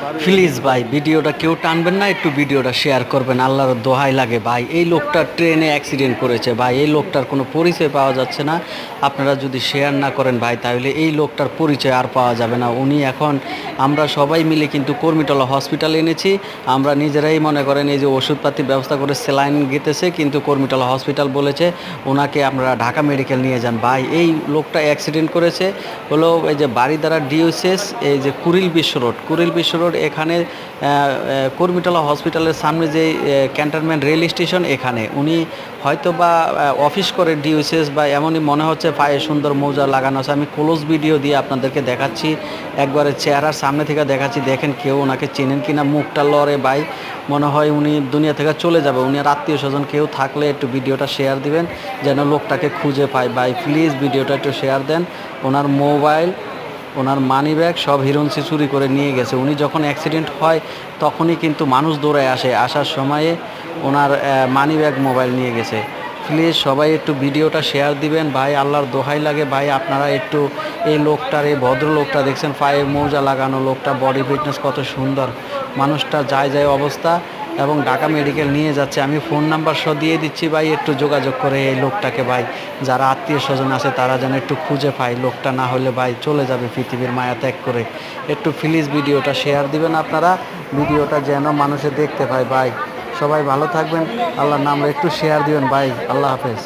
Please ভাই ভিডিওটা কেউ টানবেন না, একটু ভিডিওটা শেয়ার করবেন, আল্লাহর দোহাই লাগে ভাই। এই লোকটা ট্রেনে অ্যাক্সিডেন্ট করেছে ভাই, এই লোকটার কোনো পরিচয় পাওয়া যাচ্ছে না। আপনারা যদি শেয়ার না করেন ভাই, তাহলে এই লোকটার পরিচয় আর পাওয়া যাবে না। উনি এখন, আমরা সবাই মিলে কিন্তু কর্মীটলা হসপিটালে এনেছি। আমরা নিজেরাই মনে করেন এই যে ওষুধপাতির ব্যবস্থা করে স্যালাইন গেতেছে, কিন্তু কর্মীটলা হসপিটাল বলেছে ওনাকে আপনারা ঢাকা মেডিকেল নিয়ে যান। ভাই এই লোকটা অ্যাক্সিডেন্ট করেছে হলো এই যে বারিধারা ডিওসিএস, এই যে কুড়িল বিশ্ব রোড এখানে কর্মীটলা হসপিটালের সামনে যে ক্যান্টনমেন্ট রেল স্টেশন, এখানে উনি হয়তো বা অফিস করে ডিওসিএস, বা এমনই মনে হচ্ছে। পায়ে সুন্দর মৌজা লাগানো আছে। আমি ক্লোজ ভিডিও দিয়ে আপনাদেরকে দেখাচ্ছি, একবারে চেহারার সামনে থেকে দেখাচ্ছি। দেখেন কেউ ওনাকে চেনেন কিনা, মুখটা লড়ে ভাই, মনে হয় উনি দুনিয়া থেকে চলে যাবে। উনি আর আত্মীয় স্বজন কেউ থাকলে একটু ভিডিওটা শেয়ার দিবেন, যেন লোকটাকে খুঁজে পায়। ভাই প্লিজ ভিডিওটা একটু শেয়ার দেন। ওনার মোবাইল, ওনার মানি ব্যাগ সব হিরোইনসি চুরি করে নিয়ে গেছে। উনি যখন অ্যাক্সিডেন্ট হয় তখনই কিন্তু মানুষ দৌড়ায় আসে, আসার সময়ে ওনার মানি ব্যাগ, মোবাইল নিয়ে গেছে। প্লিজ সবাই একটু ভিডিওটা শেয়ার দিবেন ভাই, আল্লাহর দোহাই লাগে ভাই। আপনারা একটু এই লোকটার, এই ভদ্রলোকটা দেখছেন পায়ে মোজা লাগানো, লোকটা বডি ফিটনেস কত সুন্দর, মানুষটা যায় অবস্থা, এবং ঢাকা মেডিকেল নিয়ে যাচ্ছে। আমি ফোন নাম্বার সহ দিয়ে দিচ্ছি ভাই, একটু যোগাযোগ করে এই লোকটাকে ভাই, যারা আত্মীয় স্বজন আছে তারা যেন একটু খুঁজে পায়। লোকটা না হলে ভাই চলে যাবে পৃথিবীর মায়া ত্যাগ করে। একটু প্লিজ ভিডিওটা শেয়ার দিবেন আপনারা, ভিডিওটা যেন মানুষে দেখতে পায় ভাই। সবাই ভালো থাকবেন, আল্লাহর নামে একটু শেয়ার দিবেন ভাই। আল্লাহ হাফেজ।